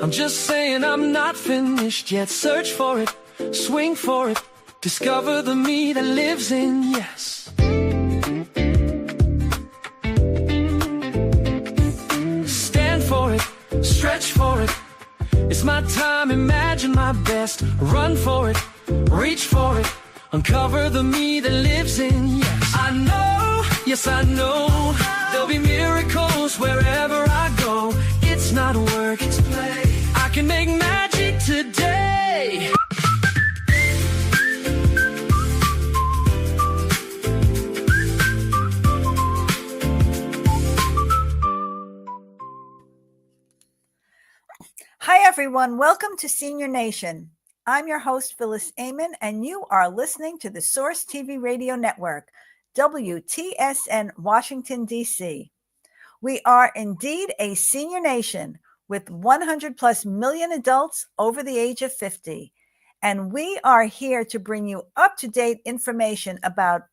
I'm just saying I'm not finished yet. Search for it, swing for it, discover the me that lives in yes. Stand for it, stretch for it. It's my time, imagine my best. Run for it, reach for it, uncover the me that lives in yes. I know, yes I know, there'll be miracles wherever I go. It's not work, it's play. I can make magic today. Hi everyone, welcome to Senior Nation. I'm your host, Phyllis, Ayman, and you are listening to the Source TV Radio Network, WTSN, Washington, D.C. We are indeed a senior nation with 100 plus million adults over the age of 50. And we are here to bring you up-to-date information about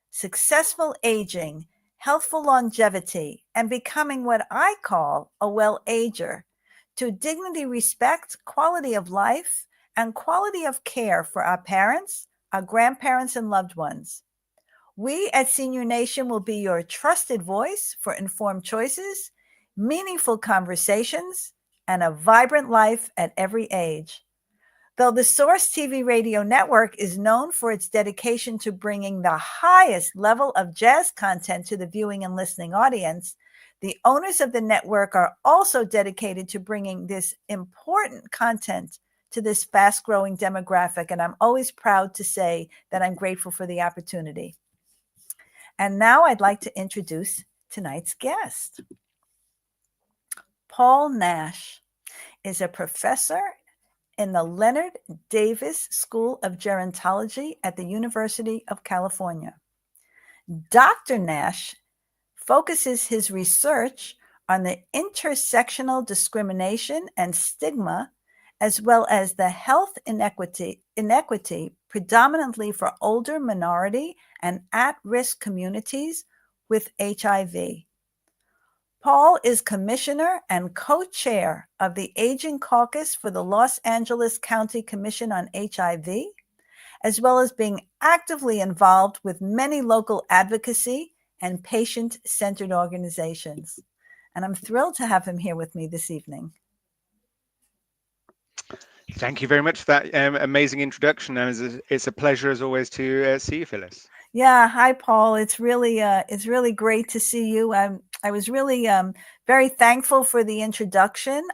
successful aging, healthful longevity, and becoming what I call a well-ager, to dignity, respect, quality of life, and quality of care for our parents, our grandparents, and loved ones. We at Senior Nation will be your trusted voice for informed choices, meaningful conversations, and a vibrant life at every age. Though the Source TV Radio Network is known for its dedication to bringing the highest level of jazz content to the viewing and listening audience, the owners of the network are also dedicated to bringing this important content to this fast-growing demographic, and I'm always proud to say that I'm grateful for the opportunity. And now I'd like to introduce tonight's guest. Paul Nash is a professor in the Leonard Davis School of Gerontology at the University of California. Dr. Nash focuses his research on the intersectional discrimination and stigma, as well as the health inequity predominantly for older minority and at-risk communities with HIV. Paul is commissioner and co-chair of the Aging Caucus for the Los Angeles County Commission on HIV, as well as being actively involved with many local advocacy and patient-centered organizations. And I'm thrilled to have him here with me this evening. Thank you very much for that amazing introduction. It's a pleasure, as always, to see you, Phyllis. Yeah, hi, Paul. It's really great to see you. I was really very thankful for the introduction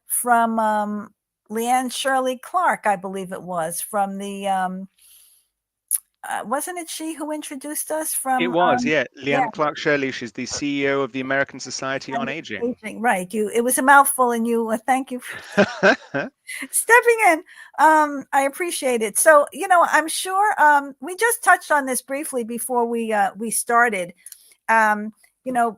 from Leanne Shirley Clark, I believe it was, from the wasn't it she who introduced us from? It was, yeah. Leanne Clark Shirley. She's the CEO of the American Society on Aging. Right. It was a mouthful, and you thank you for stepping in. I appreciate it. So, I'm sure we just touched on this briefly before we started.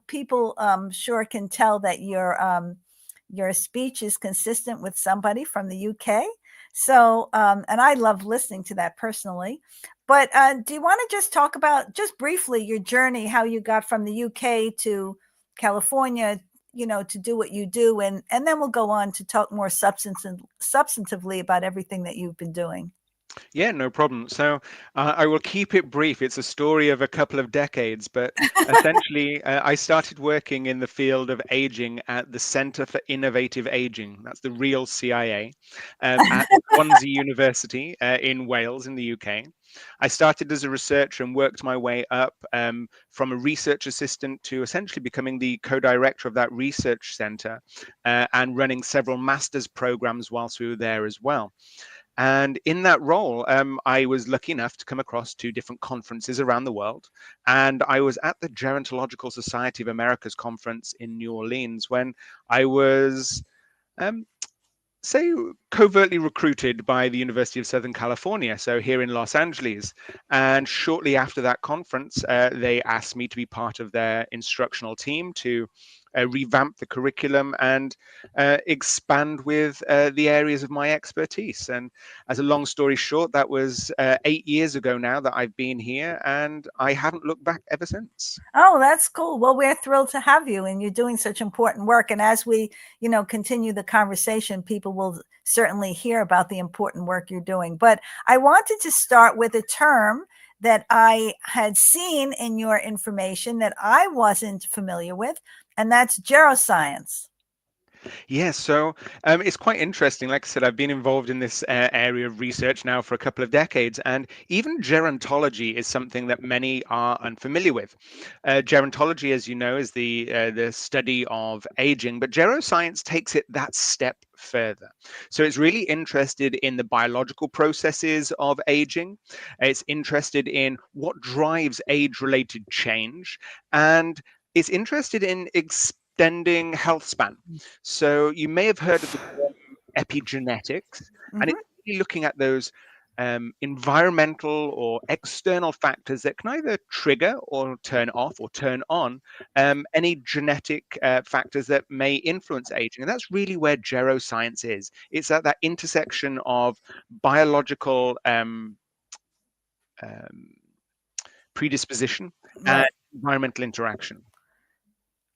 People sure can tell that your speech is consistent with somebody from the UK. So, and I love listening to that personally. But do you want to just talk about, just briefly, your journey, how you got from the UK to California, to do what you do, and then we'll go on to talk more substantively about everything that you've been doing. Yeah, no problem. So I will keep it brief. It's a story of a couple of decades, but essentially I started working in the field of aging at the Center for Innovative Aging. That's the real CIA at Swansea University in Wales in the UK. I started as a researcher and worked my way up from a research assistant to essentially becoming the co-director of that research center and running several master's programs whilst we were there as well. And in that role, I was lucky enough to come across 2 different conferences around the world. And I was at the Gerontological Society of America's conference in New Orleans when I was, covertly recruited by the University of Southern California, so here in Los Angeles. And shortly after that conference, they asked me to be part of their instructional team to revamp the curriculum, and expand with the areas of my expertise. And as a long story short, that was 8 years ago now that I've been here, and I haven't looked back ever since. Oh, that's cool. Well, we're thrilled to have you, and you're doing such important work. And as we, continue the conversation, people will certainly hear about the important work you're doing. But I wanted to start with a term that I had seen in your information that I wasn't familiar with, and that's geroscience. Yeah, so it's quite interesting. Like I said, I've been involved in this area of research now for a couple of decades, and even gerontology is something that many are unfamiliar with. Gerontology, as you know, is the study of aging, but geroscience takes it that step further. So it's really interested in the biological processes of aging. It's interested in what drives age-related change, and it's interested in extending health span. So you may have heard of the term epigenetics, and it's really looking at those environmental or external factors that can either trigger or turn off or turn on any genetic factors that may influence aging. And that's really where geroscience is. It's at that intersection of biological predisposition and environmental interaction.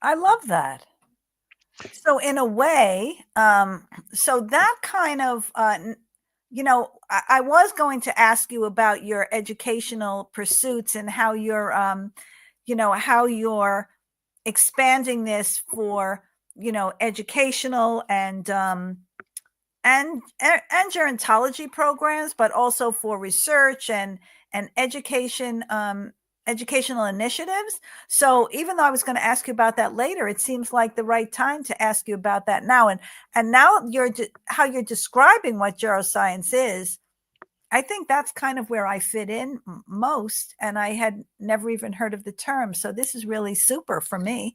I love that. So in a way, so that kind of, I was going to ask you about your educational pursuits and how you're, how you're expanding this for, educational and gerontology programs, but also for research and education, educational initiatives. So even though I was going to ask you about that later, it seems like the right time to ask you about that now. And now how you're describing what geroscience is, I think that's kind of where I fit in most. And I had never even heard of the term. So this is really super for me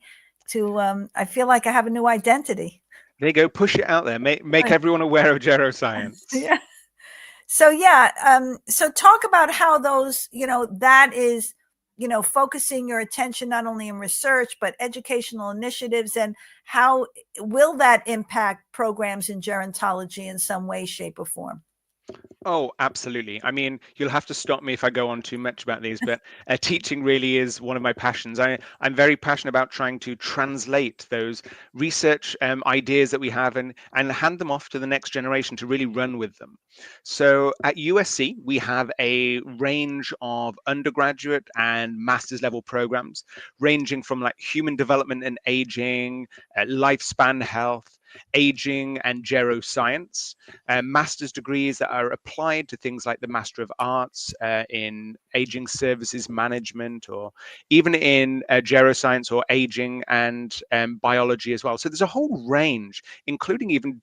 to, I feel like I have a new identity. There you go, push it out there, make everyone aware of geroscience. Yeah. So so talk about how those, that is, focusing your attention not only in research, but educational initiatives, and how will that impact programs in gerontology in some way, shape, or form? Oh, absolutely. I mean, you'll have to stop me if I go on too much about these, but teaching really is one of my passions. I'm very passionate about trying to translate those research ideas that we have and hand them off to the next generation to really run with them. So at USC, we have a range of undergraduate and master's level programs, ranging from like human development and aging, lifespan health, aging and geroscience, master's degrees that are applied to things like the Master of Arts in aging services management, or even in geroscience or aging and biology as well. So there's a whole range, including even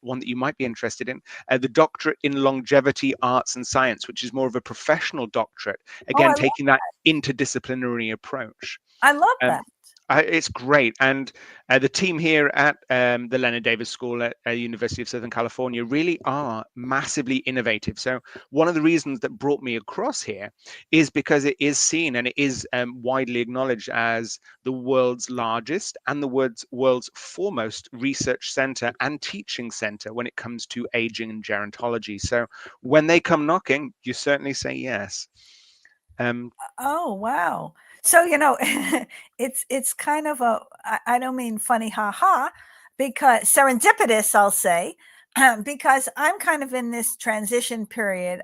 one that you might be interested in, the doctorate in longevity arts and science, which is more of a professional doctorate, again, taking that interdisciplinary approach. I love that. It's great. And the team here at the Leonard Davis School at University of Southern California really are massively innovative. So one of the reasons that brought me across here is because it is seen and it is widely acknowledged as the world's largest and the world's foremost research center and teaching center when it comes to aging and gerontology. So when they come knocking, you certainly say yes. Oh, wow. So, it's kind of I don't mean funny, ha, because serendipitous, I'll say, because I'm kind of in this transition period,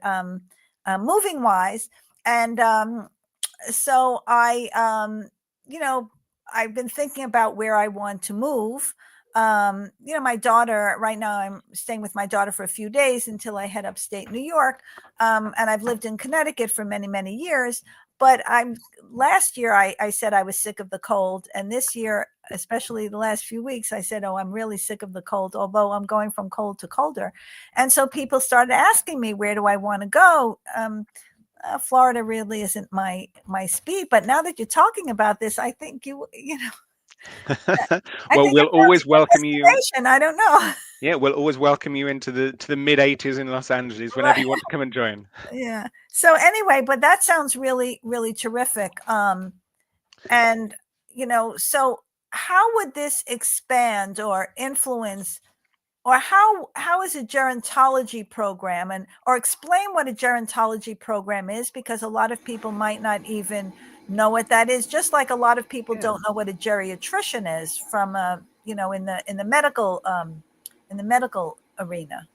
moving wise. And so I've been thinking about where I want to move. My daughter, right now I'm staying with my daughter for a few days until I head upstate New York. And I've lived in Connecticut for many, many years. But last year I said I was sick of the cold. And this year, especially the last few weeks, I said, oh, I'm really sick of the cold, although I'm going from cold to colder. And so people started asking me, where do I want to go? Florida really isn't my speed. But now that you're talking about this, I think well, we'll always welcome you. I don't know. Yeah, we'll always welcome you into the mid 80s in Los Angeles whenever you want to come and join. Yeah. So anyway, but that sounds really, really terrific. And so how would this expand or influence, or how is a gerontology program, and or explain what a gerontology program is, because a lot of people might not even know what that is, just like a lot of people Yeah. don't know what a geriatrician is from in the medical arena.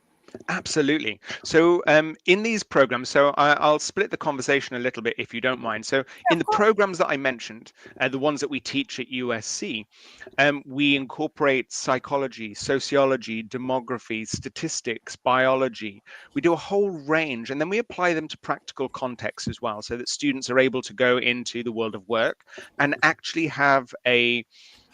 Absolutely. So, in these programs, I'll split the conversation a little bit if you don't mind. So, Yeah, in of the course. programs that I mentioned, the ones that we teach at USC, we incorporate psychology, sociology, demography, statistics, biology. We do a whole range, and then we apply them to practical contexts as well, so that students are able to go into the world of work and actually have an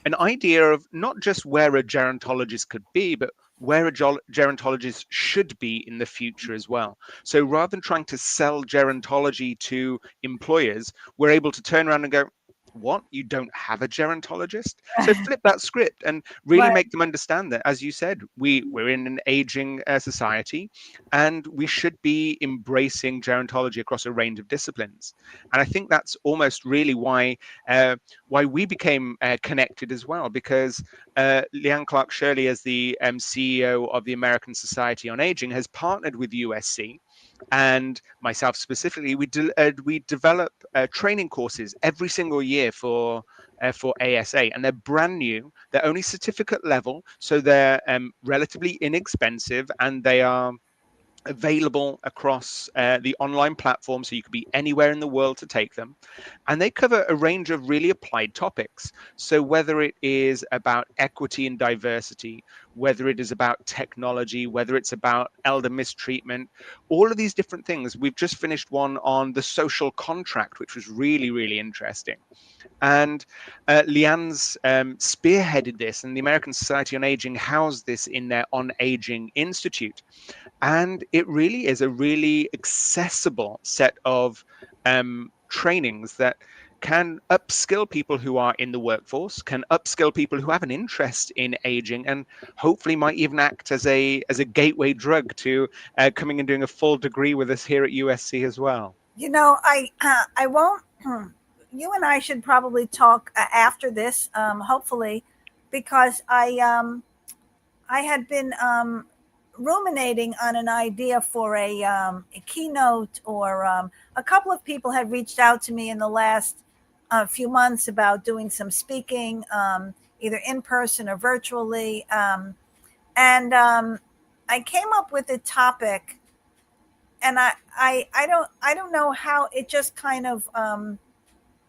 idea of not just where a gerontologist could be, but where a gerontologist should be in the future as well. So rather than trying to sell gerontology to employers, we're able to turn around and go, what? You don't have a gerontologist? So flip that script and really Right. make them understand that, as you said, we're in an aging society, and we should be embracing gerontology across a range of disciplines. And I think that's almost really why we became connected as well, because Leanne Clark Shirley, as the CEO of the American Society on Aging, has partnered with USC and myself specifically. We develop training courses every single year for ASA, and they're brand new. They're only certificate level, so they're relatively inexpensive, and they are available across the online platform, so you could be anywhere in the world to take them. And they cover a range of really applied topics. So whether it is about equity and diversity, whether it is about technology, whether it's about elder mistreatment, all of these different things. We've just finished one on the social contract, which was really, really interesting. And Leanne's spearheaded this, and the American Society on Aging housed this in their On Aging Institute. And it really is a really accessible set of trainings that can upskill people who are in the workforce, can upskill people who have an interest in aging, and hopefully might even act as a gateway drug to coming and doing a full degree with us here at USC as well. I won't. You and I should probably talk after this, hopefully, because I had been ruminating on an idea for a keynote, or a couple of people had reached out to me in the last few months about doing some speaking, either in person or virtually, and I came up with a topic, and I don't know how it just kind of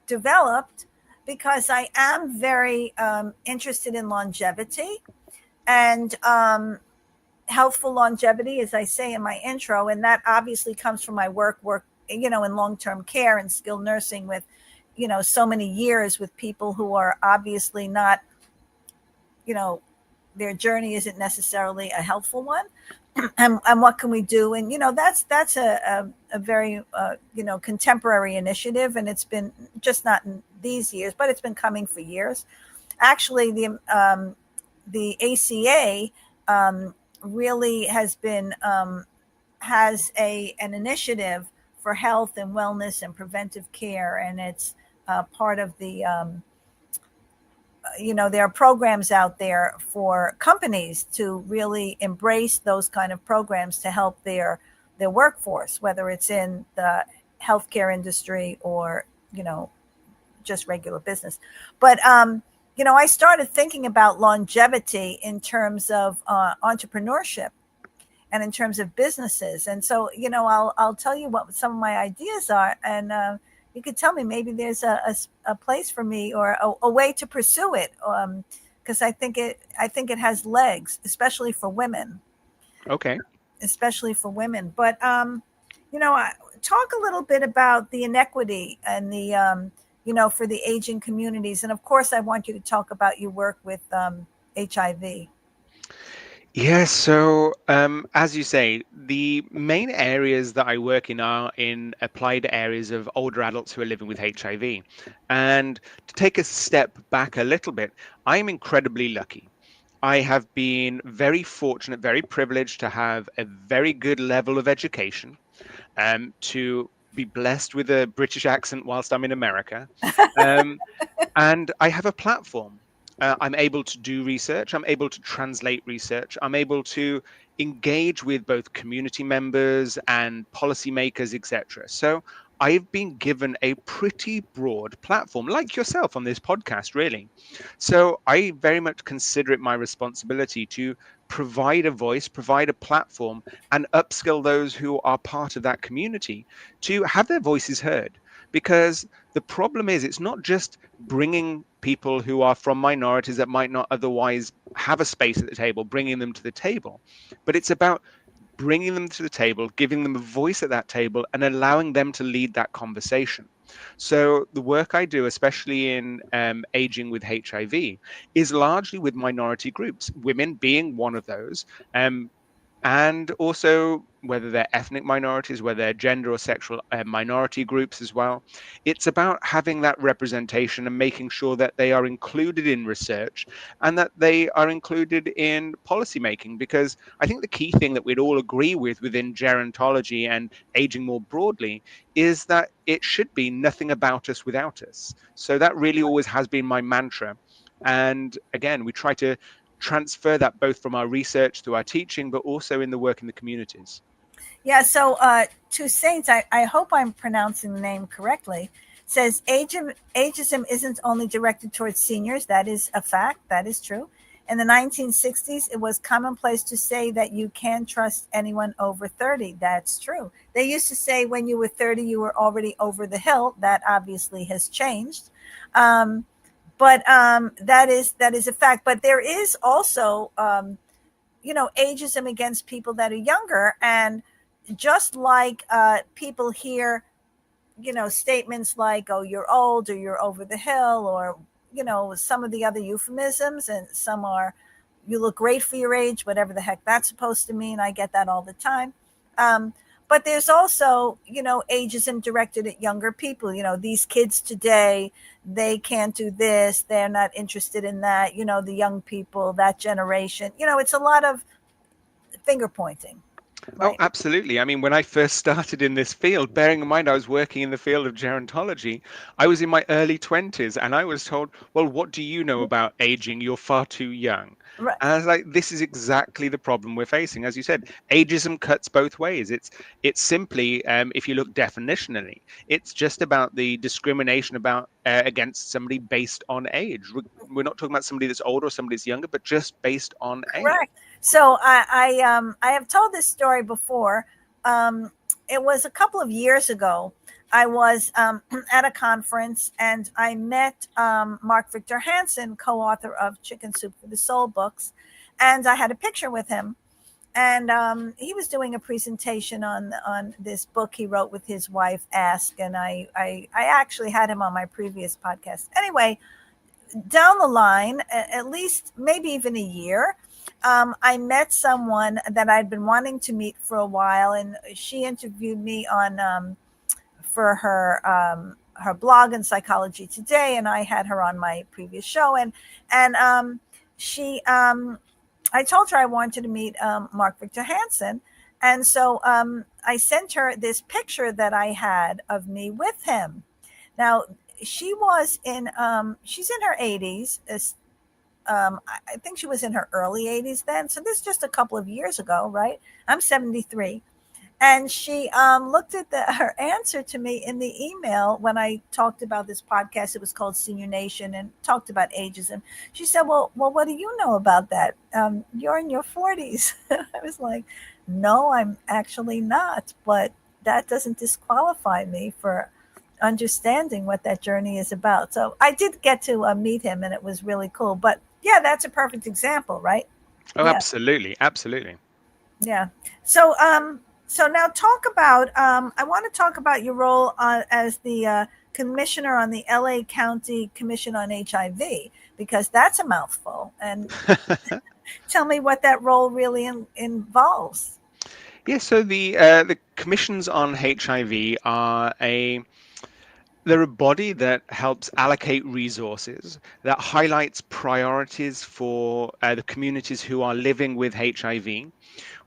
developed, because I am very interested in longevity, and healthful longevity, as I say in my intro, and that obviously comes from my work, in long-term care and skilled nursing, with, so many years with people who are obviously not, their journey isn't necessarily a healthful one. And what can we do? And that's a very contemporary initiative, and it's been just not in these years, but it's been coming for years. Actually, the ACA really has an initiative for health and wellness and preventive care, and it's part of the there are programs out there for companies to really embrace those kind of programs to help their workforce, whether it's in the healthcare industry or just regular business. But I started thinking about longevity in terms of entrepreneurship and in terms of businesses. And so, I'll tell you what some of my ideas are, and you could tell me maybe there's a place for me, or a way to pursue it, because I think it has legs, especially for women. Okay. But talk a little bit about the inequity and the for the aging communities, and of course, I want you to talk about your work with HIV. Yes, so as you say, the main areas that I work in are in applied areas of older adults who are living with HIV. And to take a step back a little bit, I'm incredibly lucky. I have been very fortunate, very privileged to have a very good level of education, to be blessed with a British accent whilst I'm in America. Um, and I have a platform. I'm able to do research, I'm able to translate research, I'm able to engage with both community members and policymakers, etc. So I've been given a pretty broad platform, like yourself on this podcast, really. So I very much consider it my responsibility to provide a voice, provide a platform, and upskill those who are part of that community to have their voices heard. Because the problem is, it's not just bringing people who are from minorities that might not otherwise have a space at the table, bringing them to the table, but it's about bringing them to the table, giving them a voice at that table, and allowing them to lead that conversation. So the work I do, especially in aging with HIV, is largely with minority groups, women being one of those. And also whether they're ethnic minorities, whether they're gender or sexual minority groups as well. It's about having that representation and making sure that they are included in research and that they are included in policymaking, because I think the key thing that we'd all agree with within gerontology and aging more broadly is that it should be nothing about us without us. So that really always has been my mantra. And again, we try to transfer that both from our research to our teaching, but also in the work in the communities. Yeah, so to Saints, I hope I'm pronouncing the name correctly, says ageism isn't only directed towards seniors. That is a fact. That is true. In the 1960s, it was commonplace to say that you can't trust anyone over 30. That's true. They used to say when you were 30, you were already over the hill. That obviously has changed. But that is a fact. But there is also, ageism against people that are younger. And just like people hear, statements like, oh, you're old, or you're over the hill, or, some of the other euphemisms, and some are, you look great for your age, whatever the heck that's supposed to mean. I get that all the time. But there's also, ageism directed at younger people. These kids today, they can't do this. They're not interested in that. The young people, that generation, it's a lot of finger pointing. Oh, Right. absolutely. I mean, when I first started in this field, bearing in mind I was working in the field of gerontology, I was in my early 20s and I was told, well, what do you know about aging? You're far too young. Right. And I was like, this is exactly the problem we're facing. As you said, ageism cuts both ways. It's simply, if you look definitionally, it's just about the discrimination about against somebody based on age. We're not talking about somebody that's older or somebody that's younger, but just based on age. Correct. So I have told this story before. It was a couple of years ago. I was at a conference and I met Mark Victor Hansen, co-author of Chicken Soup for the Soul books, and I had a picture with him. And he was doing a presentation on this book he wrote with his wife, Ask, and I actually had him on my previous podcast. Anyway, down the line, at least maybe even a year, I met someone that I'd been wanting to meet for a while, and she interviewed me on for her blog in Psychology Today, and I had her on my previous show, and she I told her I wanted to meet Mark Victor Hansen, and so I sent her this picture that I had of me with him. Now she's in her 80s. I think she was in her early 80s then. So this is just a couple of years ago, right? I'm 73. And she looked at her answer to me in the email when I talked about this podcast. It was called Senior Nation and talked about ageism. She said, well, what do you know about that? You're in your 40s. I was like, no, I'm actually not. But that doesn't disqualify me for understanding what that journey is about. So I did get to meet him, and it was really cool. But yeah, that's a perfect example, right? Oh, Yeah. absolutely. Absolutely. Yeah. So so now talk about I want to talk about your role as the commissioner on the LA County Commission on HIV, because that's a mouthful. And tell me what that role really involves. Yeah, so the commissions on HIV are They're a body that helps allocate resources, that highlights priorities for the communities who are living with HIV.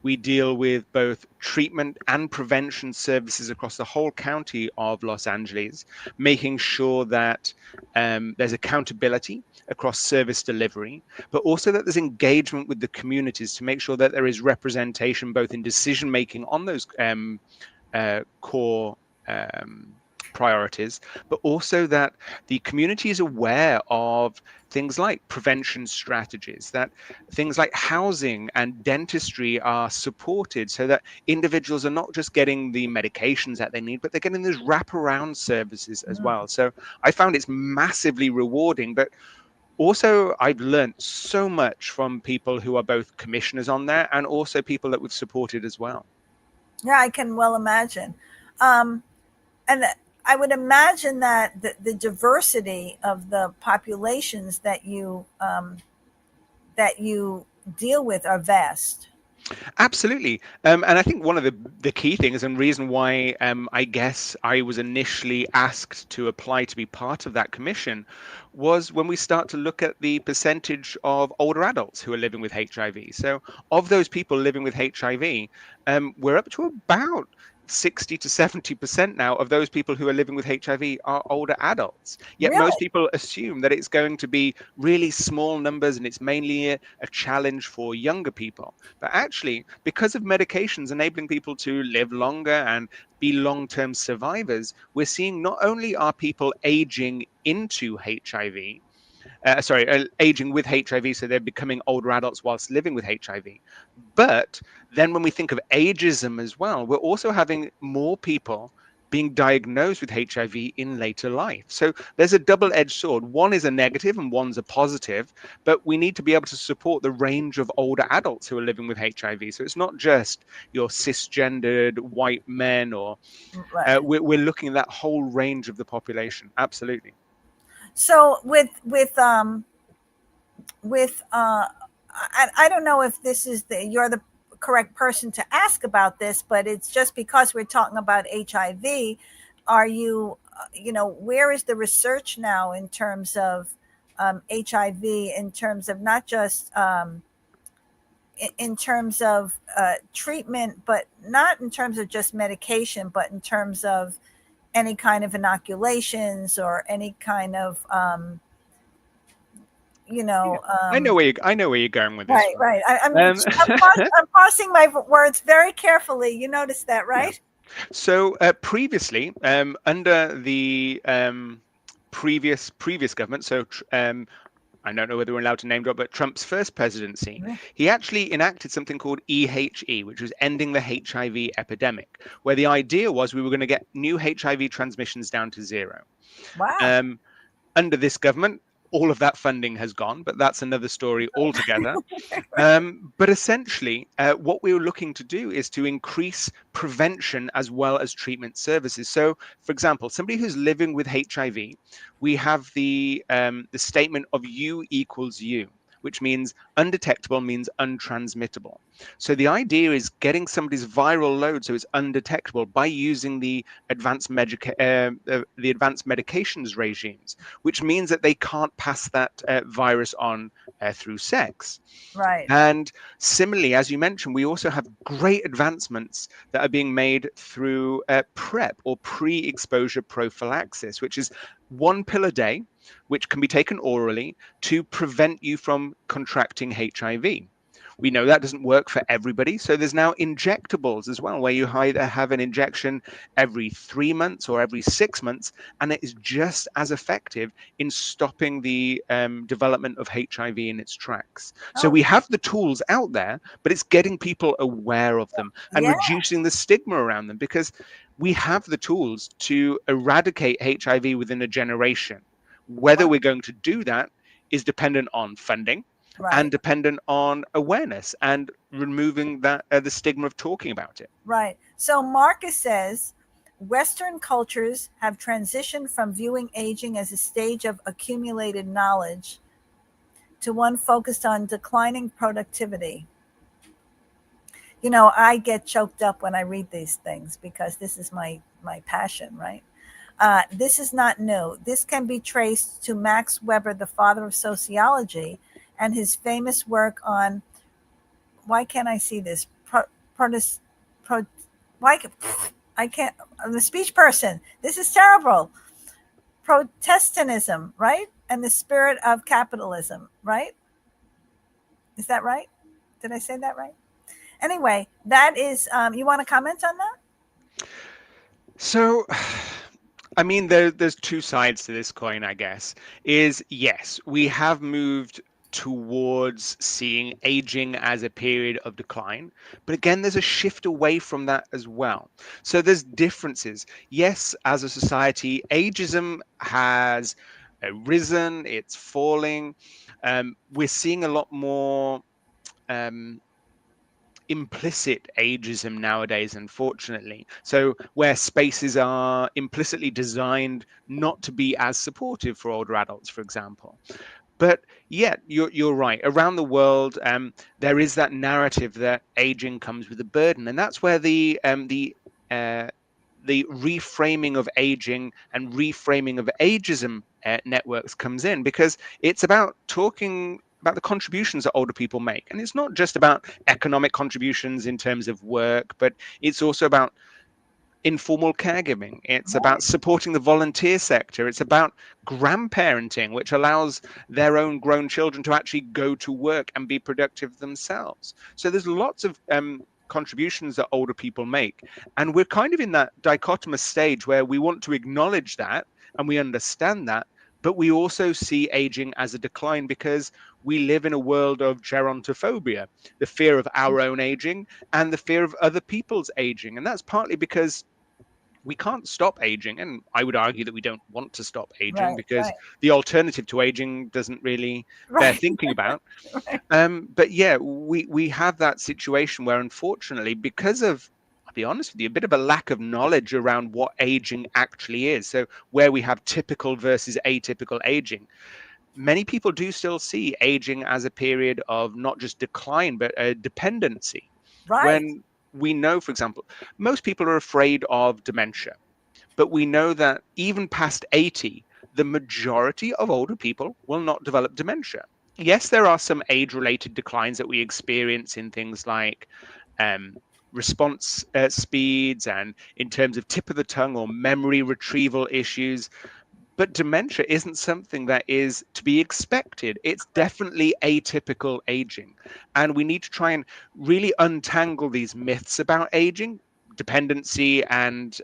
We deal with both treatment and prevention services across the whole county of Los Angeles, making sure that there's accountability across service delivery, but also that there's engagement with the communities to make sure that there is representation both in decision making on those core priorities, but also that the community is aware of things like prevention strategies, that things like housing and dentistry are supported so that individuals are not just getting the medications that they need, but they're getting those wraparound services as well. So I found it's massively rewarding, but also I've learned so much from people who are both commissioners on there and also people that we've supported as well. Yeah, I can well imagine. And I would imagine that the diversity of the populations that you deal with are vast. Absolutely. And I think one of the key things and reason why I guess I was initially asked to apply to be part of that commission was when we start to look at the percentage of older adults who are living with HIV. So of those people living with HIV, we're up to about 60 to 70% now of those people who are living with HIV are older adults. Yet Really? most people assume that it's going to be really small numbers and it's mainly a challenge for younger people. But actually, because of medications enabling people to live longer and be long-term survivors, we're seeing not only are people aging into HIV, aging with HIV, so they're becoming older adults whilst living with HIV. But then when we think of ageism as well, we're also having more people being diagnosed with HIV in later life. So there's a double-edged sword. One is a negative and one's a positive, but we need to be able to support the range of older adults who are living with HIV. So it's not just your cisgendered white men, or Right. we're looking at that whole range of the population. Absolutely. So I don't know if this is you're the correct person to ask about this, but it's just because we're talking about HIV. Are you, where is the research now in terms of HIV, in terms of not just in terms of treatment, but not in terms of just medication, but in terms of any kind of inoculations or any kind of I know where you're going with this right, one. right. Um, I'm parsing my words very carefully. You notice that, right? So previously, under the previous government, so I don't know whether we're allowed to name drop, but Trump's first presidency, he actually enacted something called EHE, which was ending the HIV epidemic, where the idea was we were going to get new HIV transmissions down to zero. Wow. Under this government, all of that funding has gone, but that's another story altogether. But essentially, what we were looking to do is to increase prevention as well as treatment services. So, for example, somebody who's living with HIV, we have the statement of U equals U, which means undetectable means untransmittable. So the idea is getting somebody's viral load so it's undetectable by using the advanced medications regimes, which means that they can't pass that virus on through sex. Right. And similarly, as you mentioned, we also have great advancements that are being made through PrEP, or pre-exposure prophylaxis, which is 1 pill a day, which can be taken orally to prevent you from contracting HIV. We know that doesn't work for everybody. So there's now injectables as well, where you either have an injection every 3 months or every 6 months, and it is just as effective in stopping the development of HIV in its tracks. So we have the tools out there, but it's getting people aware of them and Yeah. reducing the stigma around them, because we have the tools to eradicate HIV within a generation. Whether we're going to do that is dependent on funding, Right. and dependent on awareness and removing that the stigma of talking about it. Right. So Marcus says Western cultures have transitioned from viewing aging as a stage of accumulated knowledge to one focused on declining productivity. I get choked up when I read these things because this is my passion, right? This is not new. This can be traced to Max Weber, the father of sociology, and his famous work on, why can't I see this? Why I can't, I'm the speech person. This is terrible. Protestantism, right? And the spirit of capitalism, right? Is that right? Did I say that right? Anyway, that is, you want to comment on that? So, I mean, there's two sides to this coin, I guess. Is yes, we have moved towards seeing aging as a period of decline. But again, there's a shift away from that as well. So there's differences. Yes, as a society, ageism has risen, it's falling. We're seeing a lot more implicit ageism nowadays, unfortunately. So where spaces are implicitly designed not to be as supportive for older adults, for example. But yet, you're right. Around the world, there is that narrative that aging comes with a burden, and that's where the reframing of aging and reframing of ageism networks comes in, because it's about talking about the contributions that older people make. And it's not just about economic contributions in terms of work, but it's also about informal caregiving. It's about supporting the volunteer sector. It's about grandparenting, which allows their own grown children to actually go to work and be productive themselves. So there's lots of contributions that older people make. And we're kind of in that dichotomous stage where we want to acknowledge that and we understand that, but we also see aging as a decline because we live in a world of gerontophobia, the fear of our own aging and the fear of other people's aging. And that's partly because we can't stop aging. And I would argue that we don't want to stop aging, because the alternative to aging doesn't really bear thinking about. But yeah, we have that situation where, unfortunately, because of, I'll be honest with you, a bit of a lack of knowledge around what aging actually is. So where we have typical versus atypical aging, many people do still see aging as a period of not just decline, but a dependency. When we know, for example, most people are afraid of dementia, but we know that even past 80, the majority of older people will not develop dementia. Yes, there are some age-related declines that we experience in things like response speeds and in terms of tip of the tongue or memory retrieval issues. But dementia isn't something that is to be expected. It's definitely atypical aging. And we need to try and really untangle these myths about aging, dependency and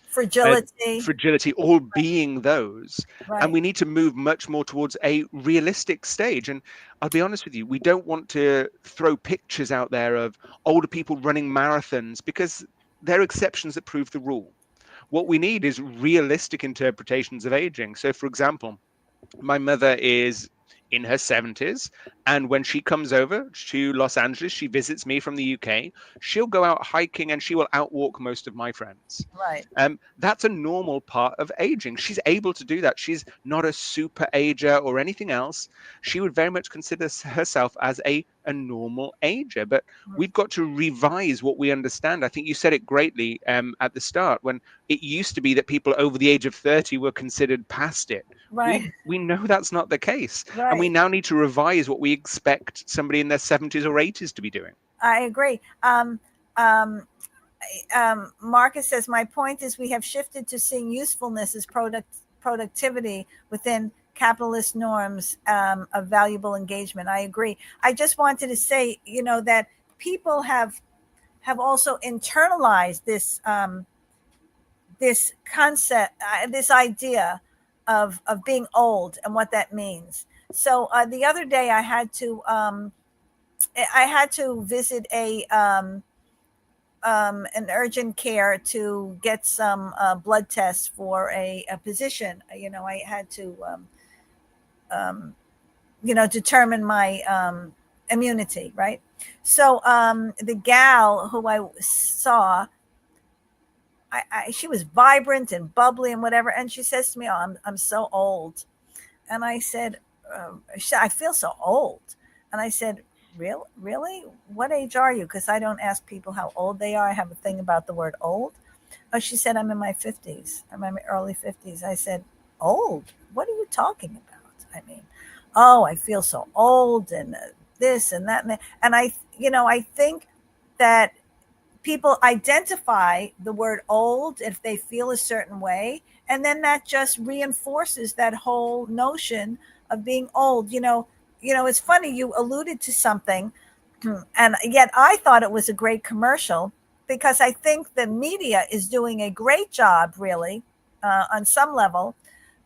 fragility, all being those. And we need to move much more towards a realistic stage. And I'll be honest with you, we don't want to throw pictures out there of older people running marathons, because they're exceptions that prove the rule. What we need is realistic interpretations of aging. So, for example, my mother is in her 70s, and when she comes over to Los Angeles, she visits me from the UK, she'll go out hiking and she will outwalk most of my friends. That's a normal part of aging. She's able to do that. She's not a super ager or anything else. She would very much consider herself as a normal ager. But we've got to revise what we understand. I think you said it greatly at the start, when it used to be that people over the age of 30 were considered past it. We know that's not the case. And we now need to revise what we expect somebody in their 70s or 80s to be doing. I agree. Marcus says, my point is we have shifted to seeing usefulness as productivity within capitalist norms of valuable engagement. I agree. I just wanted to say, that people have also internalized this this concept, this idea of being old and what that means. So the other day I had to visit an urgent care to get some blood tests for a position. I had to determine my immunity, right? So the gal who I saw, she was vibrant and bubbly and whatever, and she says to me, "Oh, I'm so old," and I said, "I feel so old," and I said, "Really? What age are you?" Because I don't ask people how old they are. I have a thing about the word old. Oh, she said, I'm in my 50s. I'm in my early 50s. I said, old? What are you talking about? I mean, oh, I feel so old and this and that. And I think that people identify the word old if they feel a certain way. And then that just reinforces that whole notion of being old. It's funny, you alluded to something, and yet I thought it was a great commercial because I think the media is doing a great job, really, on some level,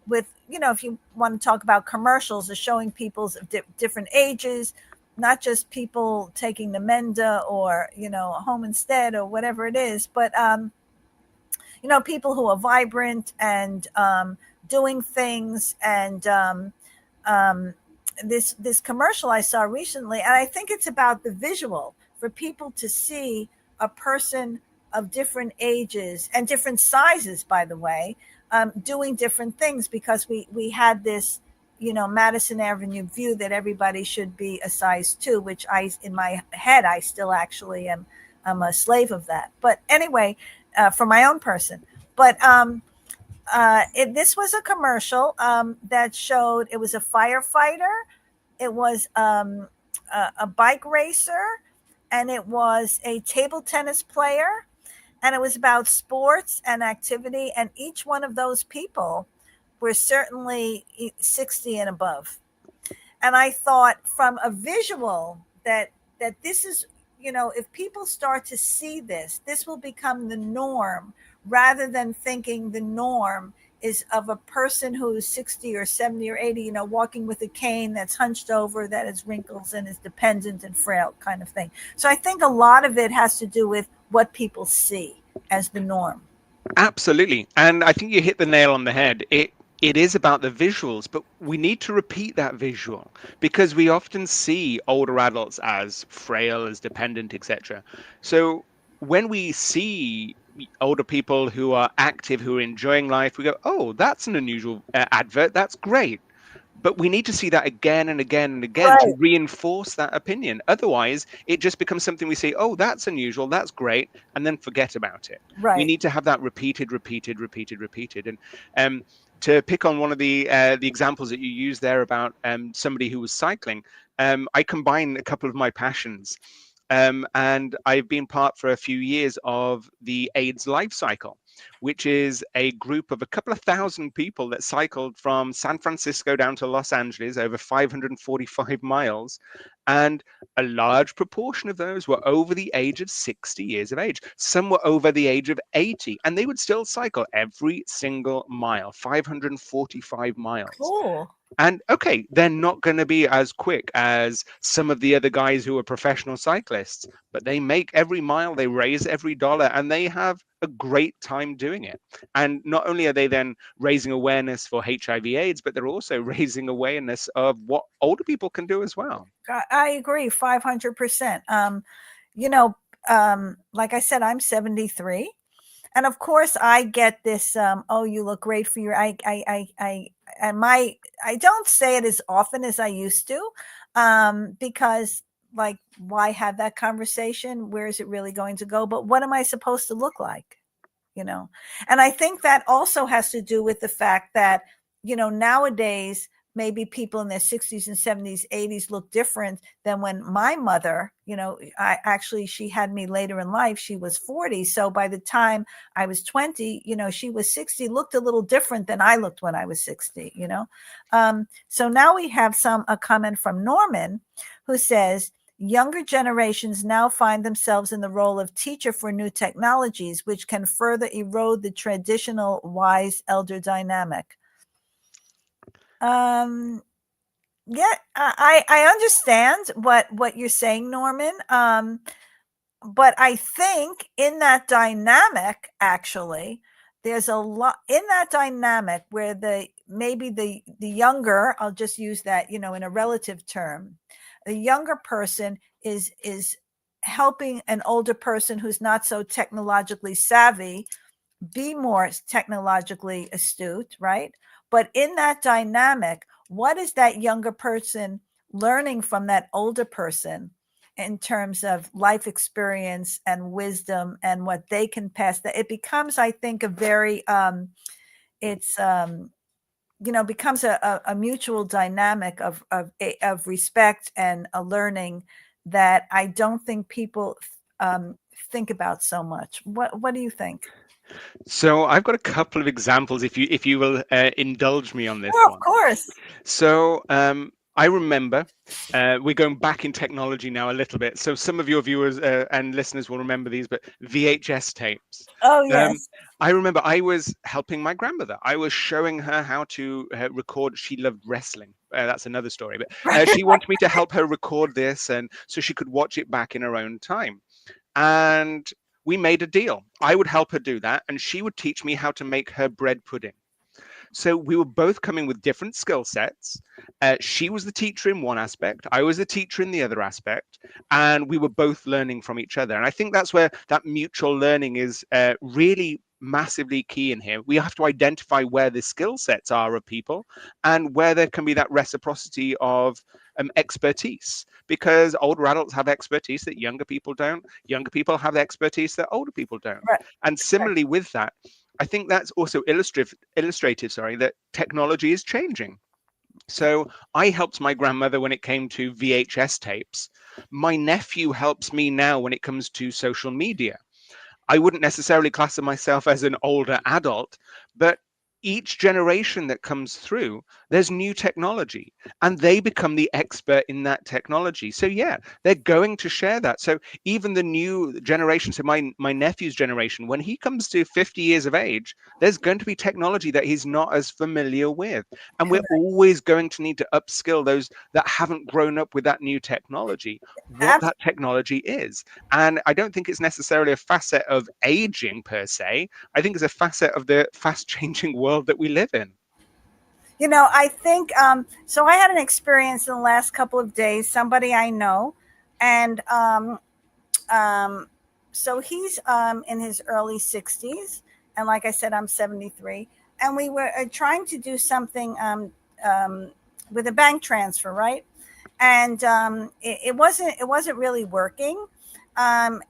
with, if you want to talk about commercials, is showing people's different ages, not just people taking the Menda or, home instead or whatever it is, but, people who are vibrant and doing things. And this commercial I saw recently, and I think it's about the visual for people to see a person of different ages and different sizes, by the way, doing different things, because we had this, Madison Avenue view that everybody should be a size 2, which in my head, I still actually am. I'm a slave of that. But anyway, for my own person. But this was a commercial that showed, it was a firefighter, it was a bike racer, and it was a table tennis player, and it was about sports and activity. And each one of those people were certainly 60 and above. And I thought, from a visual, that this is, if people start to see this will become the norm, rather than thinking the norm is of a person who's 60 or 70 or 80, walking with a cane that's hunched over, that has wrinkles and is dependent and frail, kind of thing. So I think a lot of it has to do with what people see as the norm. Absolutely. And I think you hit the nail on the head. It is about the visuals, but we need to repeat that visual, because we often see older adults as frail, as dependent, etc. So when we see older people who are active, who are enjoying life, we go, oh, that's an unusual advert. That's great. But we need to see that again and again and again to Right. reinforce that opinion. Otherwise, it just becomes something we say, oh, that's unusual, that's great, and then forget about it. We Right. need to have that repeated. And to pick on one of the examples that you used there about somebody who was cycling, I combine a couple of my passions. And I've been part for a few years of the AIDS Life Cycle, which is a group of a couple of thousand people that cycled from San Francisco down to Los Angeles, over 545 miles. And a large proportion of those were over the age of 60 years of age. Some were over the age of 80, and they would still cycle every single mile, 545 miles. Cool. And okay, they're not going to be as quick as some of the other guys who are professional cyclists, but they make every mile, they raise every dollar, and they have a great time doing it. And not only are they then raising awareness for HIV/AIDS, but they're also raising awareness of what older people can do as well. I agree 500%. Like I said, I'm 73. And of course I get this, oh, you look great for your, I don't say it as often as I used to, because, like, why have that conversation? Where is it really going to go? But what am I supposed to look like? And I think that also has to do with the fact that, nowadays, maybe people in their 60s and 70s, 80s look different than when my mother, she had me later in life. She was 40. So by the time I was 20, she was 60, looked a little different than I looked when I was 60, So now we have a comment from Norman, who says, younger generations now find themselves in the role of teacher for new technologies, which can further erode the traditional wise elder dynamic. Yeah, I understand what you're saying, Norman. But I think in that dynamic, actually, there's a lot in that dynamic where maybe the younger, I'll just use that, in a relative term, the younger person is helping an older person who's not so technologically savvy be more technologically astute, right? But in that dynamic, what is that younger person learning from that older person in terms of life experience and wisdom and what they can pass, that it becomes, I think, a very it's becomes a mutual dynamic of respect and a learning that I don't think people think about so much. What do you think? So I've got a couple of examples, if you will indulge me on this Oh, of one. course. So I remember we're going back in technology now a little bit. So some of your viewers and listeners will remember these, but VHS tapes. Oh, Um, yes. I remember I was helping my grandmother. I was showing her how to record. She loved wrestling. That's another story. But she wanted me to help her record this, and so she could watch it back in her own time. And we made a deal. I would help her do that, and she would teach me how to make her bread pudding. So we were both coming with different skill sets. She was the teacher in one aspect, I was the teacher in the other aspect, and we were both learning from each other. And I think that's where that mutual learning is really massively key in here. We have to identify where the skill sets are of people and where there can be that reciprocity of expertise, because older adults have expertise that younger people don't. Younger people have expertise that older people don't. Right. And similarly with that, I think that's also illustrated, that technology is changing. So I helped my grandmother when it came to VHS tapes. My nephew helps me now when it comes to social media. I wouldn't necessarily class myself as an older adult, but each generation that comes through, there's new technology and they become the expert in that technology. So yeah, they're going to share that. So even the new generation, so my nephew's generation, when he comes to 50 years of age, there's going to be technology that he's not as familiar with. And we're Correct. always going to need to upskill those that haven't grown up with that new technology, what that technology is. And I don't think it's necessarily a facet of aging per se. I think it's a facet of the fast changing world that we live in. I think so. I had an experience in the last couple of days, somebody I know, and um, so he's in his early 60s. And like I said, I'm 73. And we were trying to do something with a bank transfer, right? And it wasn't really working. And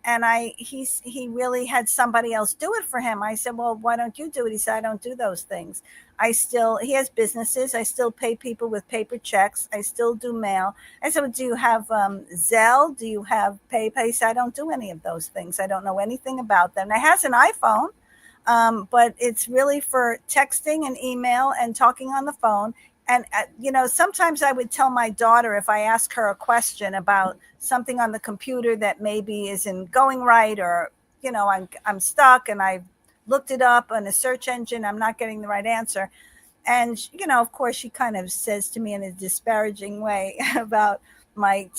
he really had somebody else do it for him. I said, well, why don't you do it? He said, I don't do those things. He has businesses. I still pay people with paper checks. I still do mail. I said, well, do you have Zelle? Do you have PayPal? He said, I don't do any of those things. I don't know anything about them. Now, he has an iPhone, but it's really for texting and email and talking on the phone. And, sometimes I would tell my daughter, if I ask her a question about something on the computer that maybe isn't going right, or, I'm stuck and I've looked it up on a search engine, I'm not getting the right answer. And, of course, she kind of says to me in a disparaging way about my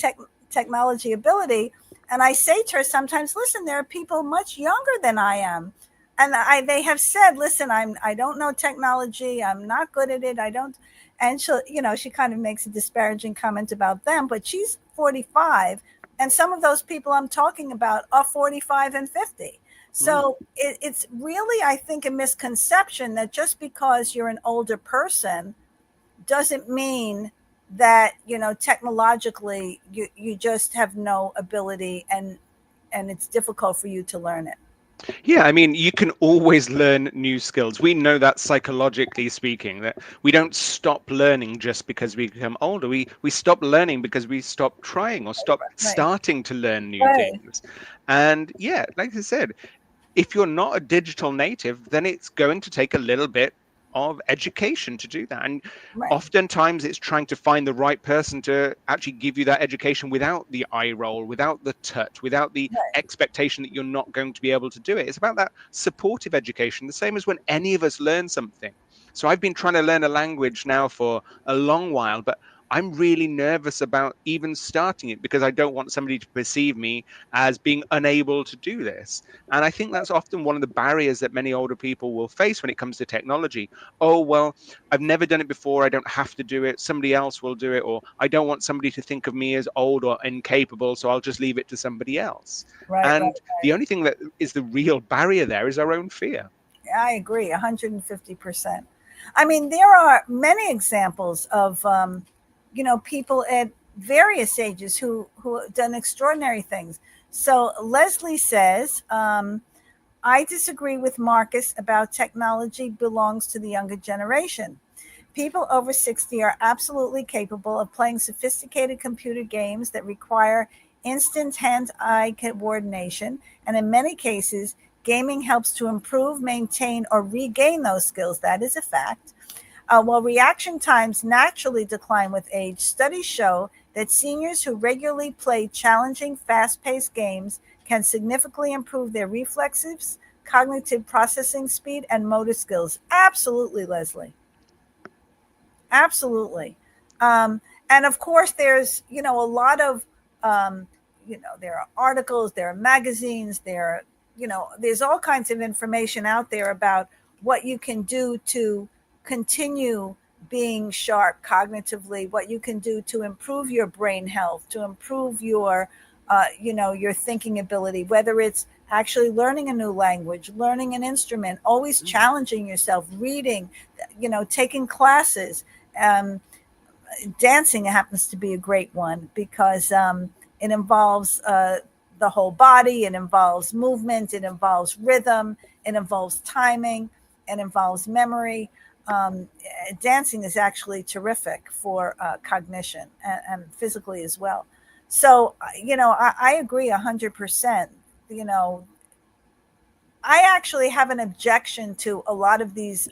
technology ability. And I say to her sometimes, listen, there are people much younger than I am. And they have said, listen, I don't know technology. I'm not good at it. I don't. And she kind of makes a disparaging comment about them, but she's 45. And some of those people I'm talking about are 45 and 50. So it's really, I think, a misconception that just because you're an older person doesn't mean that, technologically you just have no ability and it's difficult for you to learn it. Yeah, I mean, you can always learn new skills. We know that psychologically speaking, that we don't stop learning just because we become older. We stop learning because we stop trying or stop starting to learn new things. And yeah, like I said, if you're not a digital native, then it's going to take a little bit of education to do that. And oftentimes it's trying to find the right person to actually give you that education without the eye roll, without the touch, without the expectation that you're not going to be able to do it. It's about that supportive education, the same as when any of us learn something. So I've been trying to learn a language now for a long while, but I'm really nervous about even starting it because I don't want somebody to perceive me as being unable to do this. And I think that's often one of the barriers that many older people will face when it comes to technology. Oh, well, I've never done it before. I don't have to do it. Somebody else will do it. Or I don't want somebody to think of me as old or incapable, so I'll just leave it to somebody else. The only thing that is the real barrier there is our own fear. I agree 150%. I mean, there are many examples of, people at various ages who have done extraordinary things. So Leslie says, I disagree with Marcus about technology belongs to the younger generation. People over 60 are absolutely capable of playing sophisticated computer games that require instant hand eye coordination. And in many cases, gaming helps to improve, maintain, or regain those skills. That is a fact. While reaction times naturally decline with age, studies show that seniors who regularly play challenging, fast paced games can significantly improve their reflexes, cognitive processing speed, and motor skills. Absolutely, Leslie. Absolutely. And of course, there's, a lot of, there are articles, there are magazines, there's all kinds of information out there about what you can do to continue being sharp cognitively, what you can do to improve your brain health, to improve your thinking ability, whether it's actually learning a new language, learning an instrument, always challenging yourself, reading, taking classes. um, Dancing happens to be a great one because it involves the whole body, it involves movement, it involves rhythm, it involves timing, it involves memory. um, Dancing is actually terrific for cognition and physically as well. So I agree 100%. you know I actually have an objection to a lot of these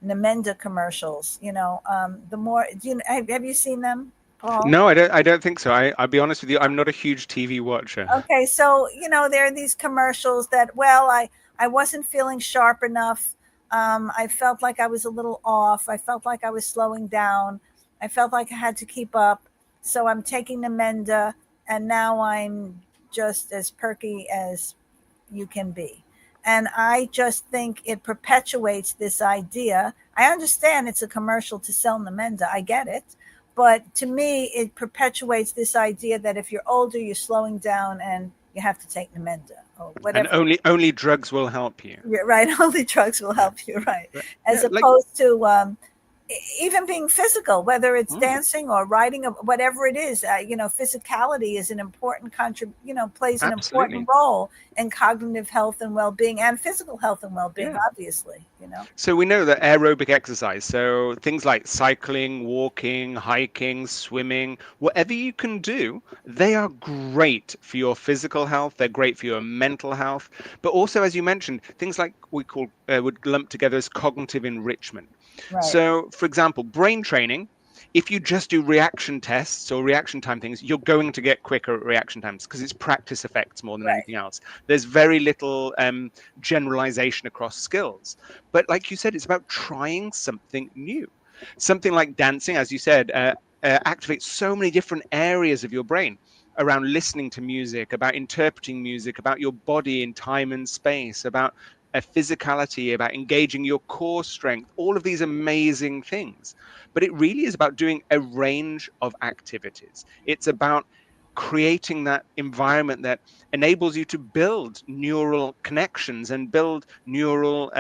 Namenda commercials. The more have you seen them, Paul? No, I don't think so. I'll be honest with you, I'm not a huge TV watcher. Okay, so there are these commercials that, well, I wasn't feeling sharp enough. I felt like I was a little off. I felt like I was slowing down. I felt like I had to keep up. So I'm taking Namenda, and now I'm just as perky as you can be. And I just think it perpetuates this idea. I understand it's a commercial to sell Namenda. I get it. But to me, it perpetuates this idea that if you're older, you're slowing down and you have to take Namenda or And whatever. only drugs will help you. You're right. Only drugs will help you, right? Right. As Yeah, like opposed to even being physical, whether it's mm, dancing or riding, whatever it is. Physicality is an important plays an important absolutely. role in cognitive health and well-being, and physical health and well-being, Yeah. obviously. So we know that aerobic exercise, so things like cycling, walking, hiking, swimming, whatever you can do, they are great for your physical health. They're great for your mental health. But also, as you mentioned, things like we call would lump together as cognitive enrichment. Right. So, for example, brain training. If you just do reaction tests or reaction time things, you're going to get quicker at reaction times because it's practice effects more than Right. anything else. There's very little generalization across skills. But like you said, it's about trying something new. Something like dancing, as you said, activates so many different areas of your brain around listening to music, about interpreting music, about your body in time and space, about physicality, about engaging your core strength, all of these amazing things. But it really is about doing a range of activities. It's about creating that environment that enables you to build neural connections and build neural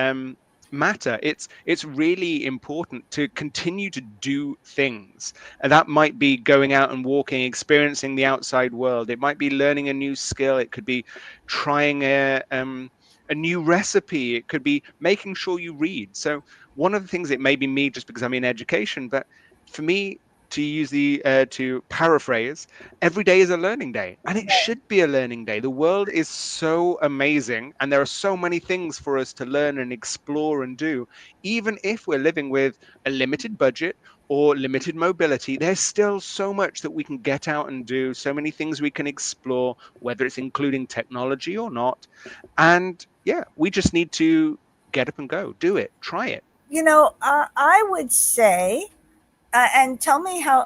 matter. It's really important to continue to do things, and that might be going out and walking, experiencing the outside world. It might be learning a new skill. It could be trying a new recipe. It could be making sure you read. So one of the things, it may be me just because I'm in education, but for me, to use to paraphrase, every day is a learning day, and it should be a learning day. The world is so amazing, and there are so many things for us to learn and explore and do. Even if we're living with a limited budget or limited mobility, there's still so much that we can get out and do, so many things we can explore, whether it's including technology or not. And yeah, we just need to get up and go, do it, try it. I would say, and tell me how,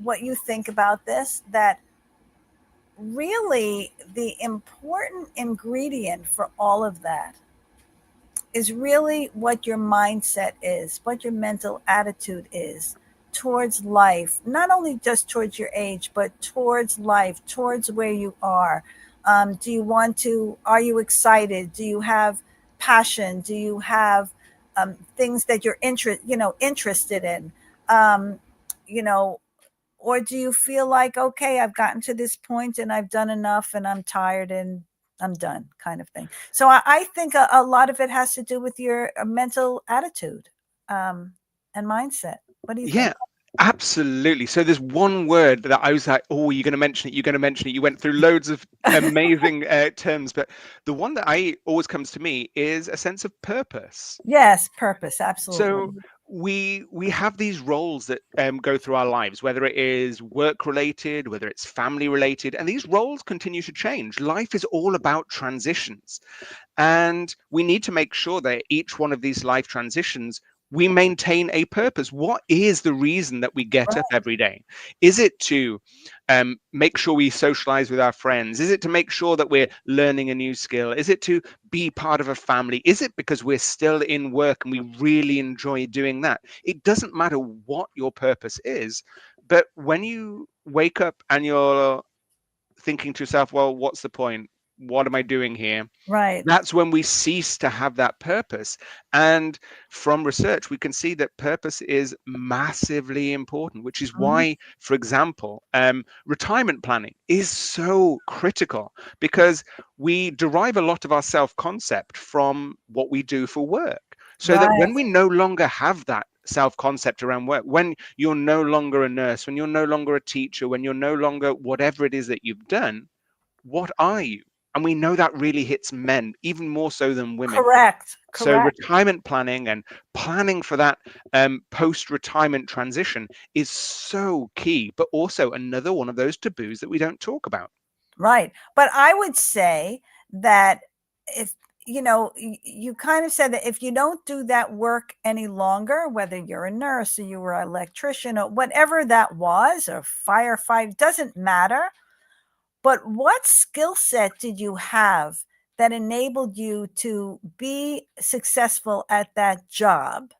what you think about this, that really the important ingredient for all of that is really what your mindset is, what your mental attitude is towards life, not only just towards your age, but towards life, towards where you are. Are you excited? Do you have passion? Do you have things that you're interested in? Um, you know, or do you feel like, okay, I've gotten to this point and I've done enough and I'm tired and I'm done, kind of thing? So I think a lot of it has to do with your mental attitude and mindset. What do you think? Yeah, absolutely. So there's one word that I was like, oh, you're going to mention it. You're going to mention it. You went through loads of amazing terms, but the one that I always comes to me is a sense of purpose. Yes, purpose, So absolutely. we have these roles that go through our lives, whether it is work related, whether it's family related, and these roles continue to change. Life is all about transitions. And we need to make sure that each one of these life transitions, we maintain a purpose. What is the reason that we get up Right, every day? Is it to make sure we socialize with our friends? Is it to make sure that we're learning a new skill? Is it to be part of a family? Is it because we're still in work and we really enjoy doing that? It doesn't matter what your purpose is, but when you wake up and you're thinking to yourself, well, what's the point? What am I doing here? right. That's when we cease to have that purpose. And from research, we can see that purpose is massively important, which is Mhm. why, for example, retirement planning is so critical, because we derive a lot of our self-concept from what we do for work. So that Right, when we no longer have that self-concept around work, when you're no longer a nurse, when you're no longer a teacher, when you're no longer whatever it is that you've done, what are you? And we know that really hits men even more so than women. correct, So correct. retirement planning and planning for that post-retirement transition is so key, but also another one of those taboos that we don't talk about. Right. But I would say that if, you kind of said that if you don't do that work any longer, whether you're a nurse or you were an electrician or whatever that was, or firefighter, doesn't matter. But what skill set did you have that enabled you to be successful at that job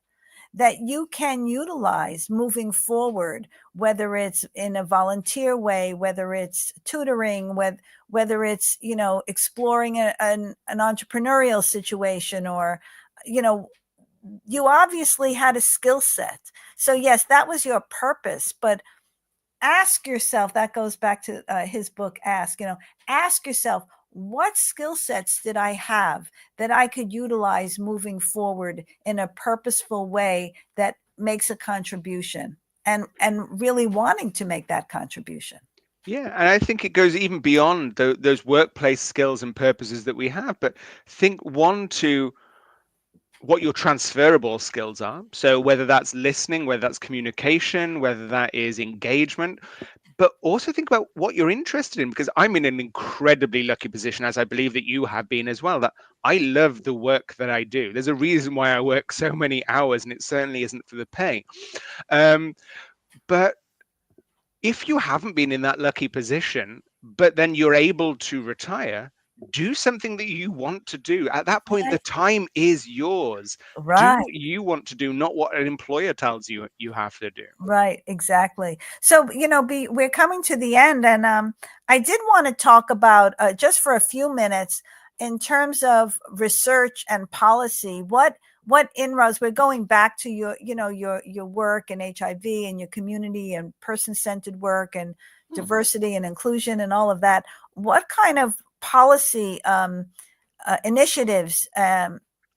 that you can utilize moving forward, whether it's in a volunteer way, whether it's tutoring, whether it's, exploring an entrepreneurial situation, or, you know, you obviously had a skill set. So yes, that was your purpose, but ask yourself, that goes back to his book, ask yourself, what skill sets did I have that I could utilize moving forward in a purposeful way that makes a contribution, and really wanting to make that contribution. Yeah, and I think it goes even beyond those workplace skills and purposes that we have, but think one to what your transferable skills are. So whether that's listening, whether that's communication, whether that is engagement, but also think about what you're interested in, because I'm in an incredibly lucky position, as I believe that you have been as well, that I love the work that I do. There's a reason why I work so many hours, and it certainly isn't for the pay. Um, but if you haven't been in that lucky position, but then you're able to retire, do something that you want to do. At that point, the Right. time is yours. Do Right. what you want to do, not what an employer tells you you have to do. Right, exactly. So, we're coming to the end, and I did want to talk about, just for a few minutes, in terms of research and policy. What inroads? We're going back to your work in HIV and your community and person-centered work and Hmm. diversity and inclusion and all of that. What kind of policy initiatives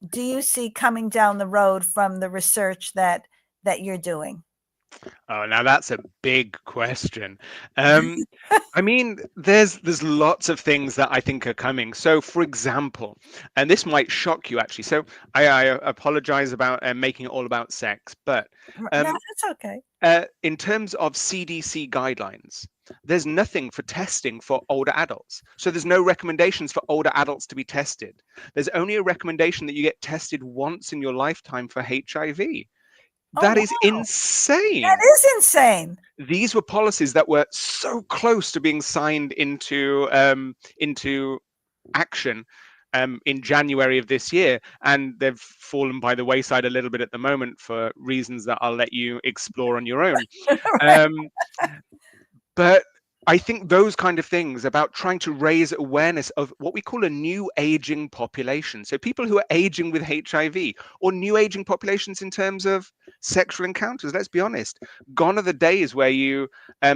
do you see coming down the road from the research that you're doing? Oh, now that's a big question. Um, I mean, there's lots of things that I think are coming. So, for example, and this might shock you actually. So, I apologize about making it all about sex, but No, um, that's okay. in terms of CDC guidelines, there's nothing for testing for older adults. So there's no recommendations for older adults to be tested. There's only a recommendation that you get tested once in your lifetime for HIV. Oh, That is wow. That insane. is insane. These were policies that were so close to being signed into action in January of this year, and they've fallen by the wayside a little bit at the moment for reasons that I'll let you explore on your own. Right. Um, but I think those kind of things about trying to raise awareness of what we call a new aging population. So people who are aging with HIV, or new aging populations in terms of sexual encounters. Let's be honest. Gone are the days where you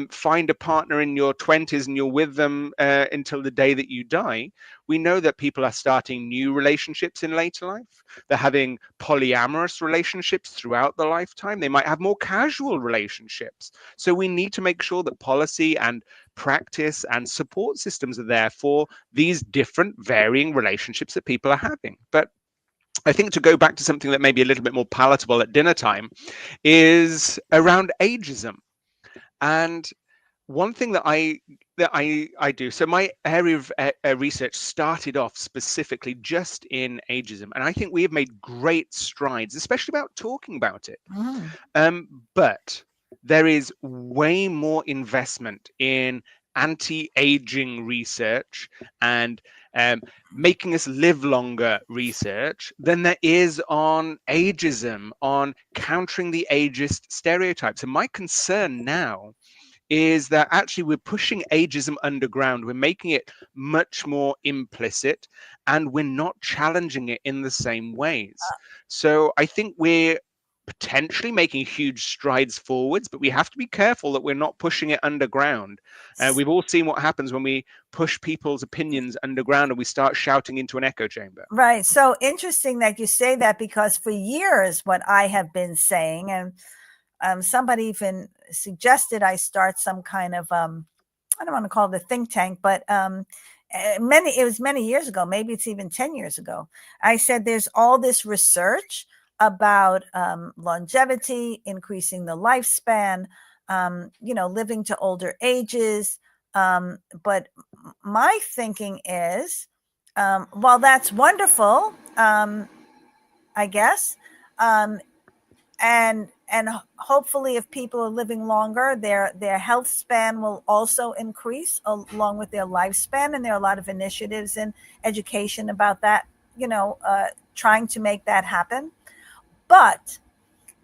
find a partner in your 20s and you're with them until the day that you die. We know that people are starting new relationships in later life. They're having polyamorous relationships throughout the lifetime. They might have more casual relationships. So we need to make sure that policy and practice and support systems are there for these different varying relationships that people are having. But I think to go back to something that may be a little bit more palatable at dinner time is around ageism. And one thing that I do, so my area of research started off specifically just in ageism, and I think we have made great strides, especially about talking about it. But there is way more investment in anti-aging research and making us live longer research than there is on ageism, on countering the ageist stereotypes. And my concern now is that actually we're pushing ageism underground. We're making it much more implicit, and we're not challenging it in the same ways. So I think we're potentially making huge strides forwards, but we have to be careful that we're not pushing it underground. We've all seen what happens when we push people's opinions underground and we start shouting into an echo chamber. Right. So interesting that you say that, because for years what I have been saying, and somebody even suggested I start some kind of I don't want to call it a think tank, but it was many years ago, maybe it's even 10 years ago. I said there's all this research about longevity, increasing the lifespan, living to older ages. But my thinking is, while that's wonderful, I guess, and hopefully if people are living longer, their health span will also increase along with their lifespan. And there are a lot of initiatives in education about that, trying to make that happen. But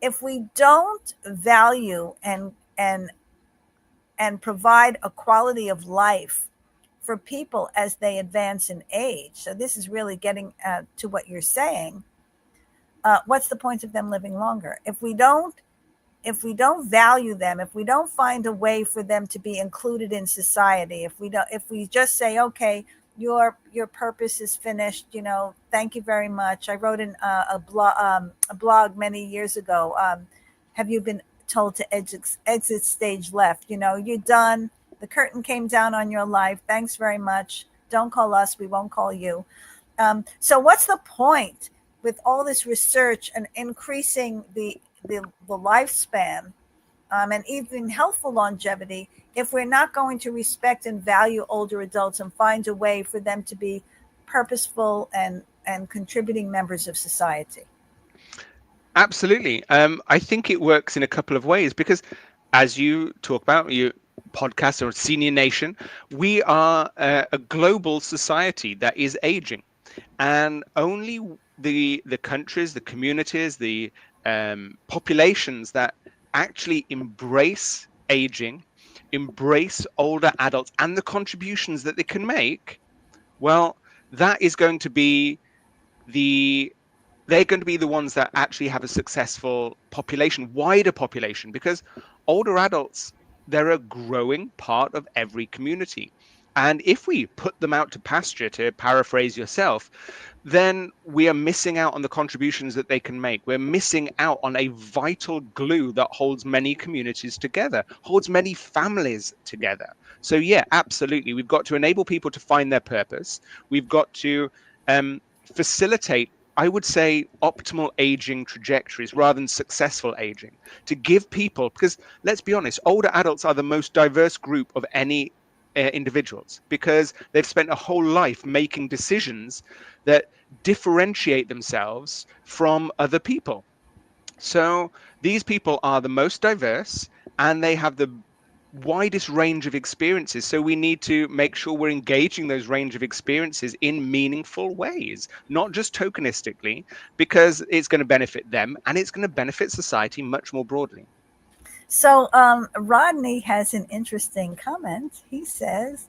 if we don't value and provide a quality of life for people as they advance in age, so this is really getting to what you're saying, what's the point of them living longer? If we don't value them, if we don't find a way for them to be included in society, if we just say, okay, your purpose is finished, thank you very much. I wrote in a blog many years ago, have you been told to exit stage left? You're done. The curtain came down on your life. Thanks very much. Don't call us. We won't call you. So what's the point with all this research and increasing the lifespan and even healthful longevity if we're not going to respect and value older adults and find a way for them to be purposeful and contributing members of society? Absolutely. I think it works in a couple of ways, because as you talk about your podcast or Senior Nation, we are a global society that is aging, and only the countries, the communities, the populations that actually embrace aging, embrace older adults and the contributions that they can make, well, that is going to be they're going to be the ones that actually have a successful population, wider population, because older adults, they're a growing part of every community. And if we put them out to pasture, to paraphrase yourself, then we are missing out on the contributions that they can make. We're missing out on a vital glue that holds many communities together, holds many families together. So yeah, absolutely. We've got to enable people to find their purpose. We've got to facilitate, I would say, optimal aging trajectories rather than successful aging, to give people, because let's be honest, older adults are the most diverse group of any individuals, because they've spent a whole life making decisions that differentiate themselves from other people. So these people are the most diverse and they have the widest range of experiences. So we need to make sure we're engaging those range of experiences in meaningful ways, not just tokenistically, because it's going to benefit them and it's going to benefit society much more broadly. So Rodney has an interesting comment. He says,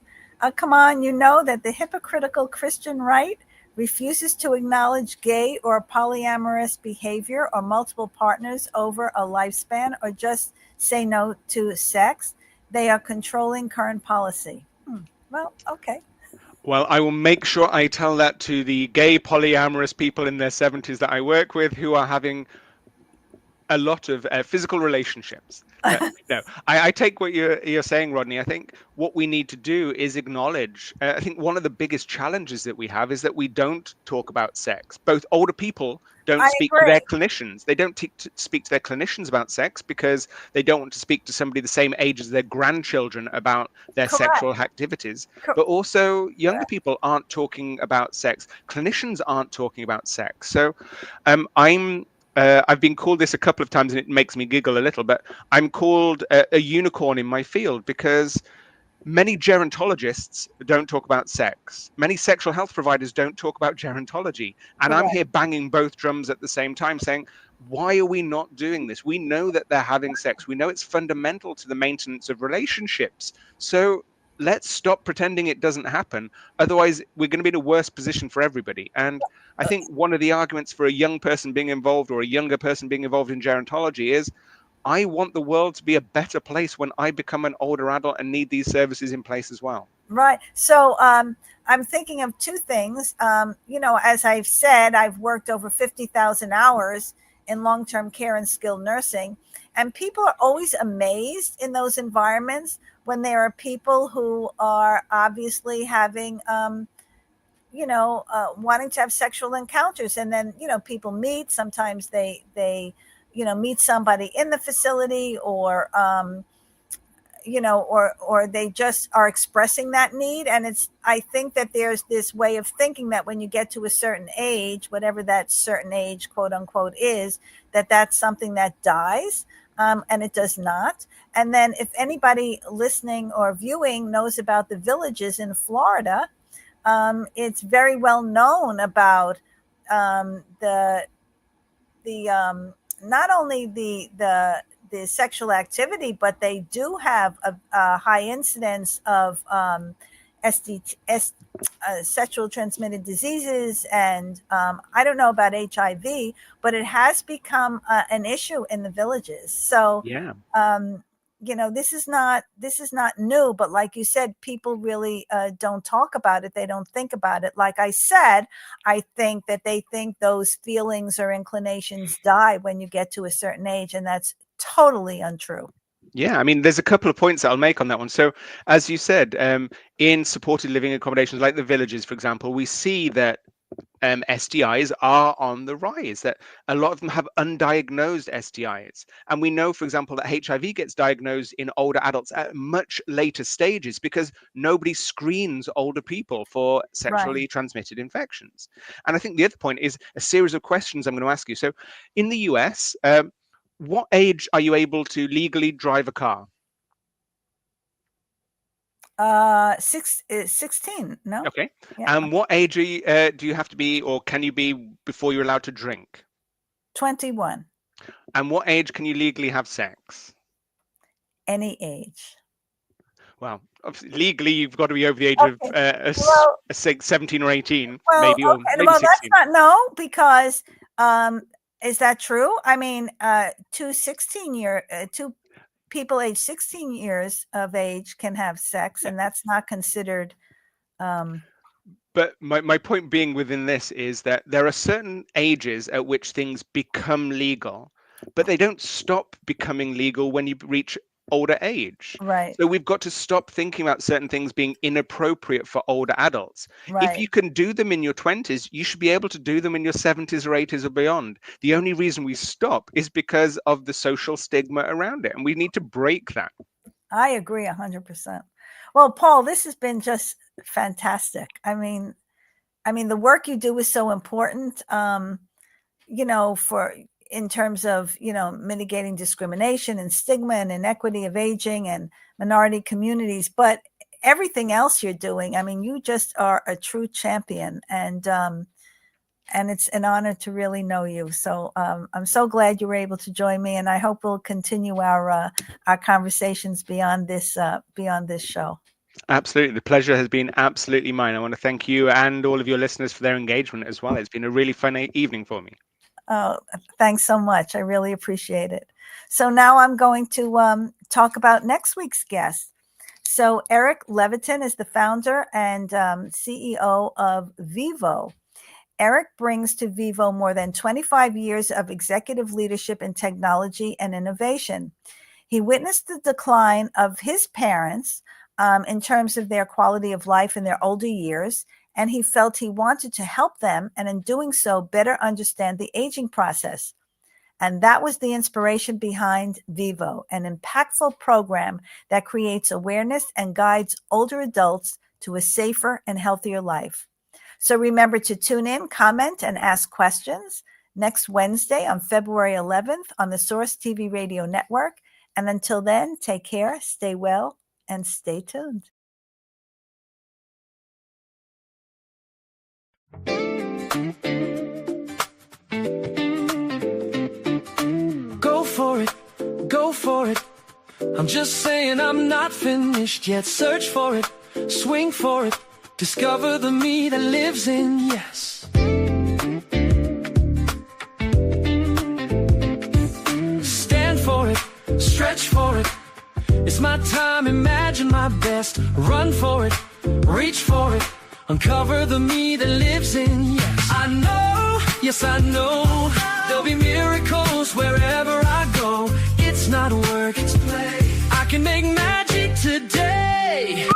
come on, you know that the hypocritical Christian right refuses to acknowledge gay or polyamorous behavior or multiple partners over a lifespan or just say no to sex. They are controlling current policy. Well, okay. Well, I will make sure I tell that to the gay polyamorous people in their 70s that I work with who are having a lot of physical relationships. No, I take what you're saying, Rodney. I think what we need to do is acknowledge. I think one of the biggest challenges that we have is that we don't talk about sex. Both older people don't I speak to their agree. clinicians. They don't speak to their clinicians about sex because they don't want to speak to somebody the same age as their grandchildren about their Correct. sexual activities. Co- But also, younger correct. people aren't talking about sex. Clinicians aren't talking about sex. So, I've been called this a couple of times and it makes me giggle a little, but I'm called a unicorn in my field because many gerontologists don't talk about sex. Many sexual health providers don't talk about gerontology. And I'm Correct. here banging both drums at the same time saying, why are we not doing this? We know that they're having sex. We know it's fundamental to the maintenance of relationships. So let's stop pretending it doesn't happen. Otherwise, we're going to be in a worse position for everybody. And I think one of the arguments for a young person being involved or a younger person being involved in gerontology is I want the world to be a better place when I become an older adult and need these services in place as well. Right. So I'm thinking of two things. As I've said, I've worked over 50,000 hours in long term care and skilled nursing. And people are always amazed in those environments when there are people who are obviously having, wanting to have sexual encounters. And then, people meet. Sometimes they meet somebody in the facility or, or they just are expressing that need. And I think that there's this way of thinking that when you get to a certain age, whatever that certain age, quote unquote, is, that's something that dies. And it does not. And then if anybody listening or viewing knows about the villages in Florida, it's very well known about the not only the sexual activity, but they do have a high incidence of sexual transmitted diseases. And I don't know about HIV, but it has become an issue in the villages. So, Yeah. this is not new, but like you said, people really don't talk about it. They don't think about it. Like I said, I think that they think those feelings or inclinations die when you get to a certain age, and that's totally untrue. Yeah, I mean, there's a couple of points that I'll make on that one. So, as you said, in supported living accommodations like the villages, for example, we see that STIs are on the rise, that a lot of them have undiagnosed STIs. And we know, for example, that HIV gets diagnosed in older adults at much later stages because nobody screens older people for Right. sexually transmitted infections. And I think the other point is a series of questions I'm going to ask you. So, in the US, what age are you able to legally drive a car? 16. No. Okay. Yeah. And what age do you have to be or can you be before you're allowed to drink? 21. And what age can you legally have sex? Any age. Well, obviously, legally, you've got to be over the age of Okay. Well, 17 or 18, well, maybe, or okay. maybe Well, that's 16. not no, because is that true? I mean, two people age 16 years of age can have sex, Yeah. and that's not considered. But my point being within this is that there are certain ages at which things become legal, but they don't stop becoming legal when you reach older age. Right. So we've got to stop thinking about certain things being inappropriate for older adults. If you Right. can do them in your 20s, you should be able to do them in your 70s or 80s or beyond. The only reason we stop is because of the social stigma around it, and we need to break that. I agree 100%. Well, Paul, this has been just fantastic. I mean, the work you do is so important. For in terms of, mitigating discrimination and stigma and inequity of aging and minority communities, but everything else you're doing, I mean, you just are a true champion. And and it's an honor to really know you. So I'm so glad you were able to join me, and I hope we'll continue our conversations beyond this show. Absolutely. The pleasure has been absolutely mine. I want to thank you and all of your listeners for their engagement as well. It's been a really fun evening for me. Oh, thanks so much. I really appreciate it. So now I'm going to talk about next week's guest. So Eric Levitin is the founder and CEO of Vivo. Eric brings to Vivo more than 25 years of executive leadership in technology and innovation. He witnessed the decline of his parents in terms of their quality of life in their older years, and he felt he wanted to help them, and in doing so, better understand the aging process. And that was the inspiration behind Vivo, an impactful program that creates awareness and guides older adults to a safer and healthier life. So remember to tune in, comment, and ask questions next Wednesday on February 11th on the Source TV Radio Network. And until then, take care, stay well, and stay tuned. Go for it, go for it. I'm just saying I'm not finished yet. Search for it, swing for it. Discover the me that lives in yes. Stand for it, stretch for it. It's my time, imagine my best. Run for it, reach for it. Uncover the me that lives in yes. I know, yes I know. There'll be miracles wherever I go. It's not work, it's play. I can make magic today.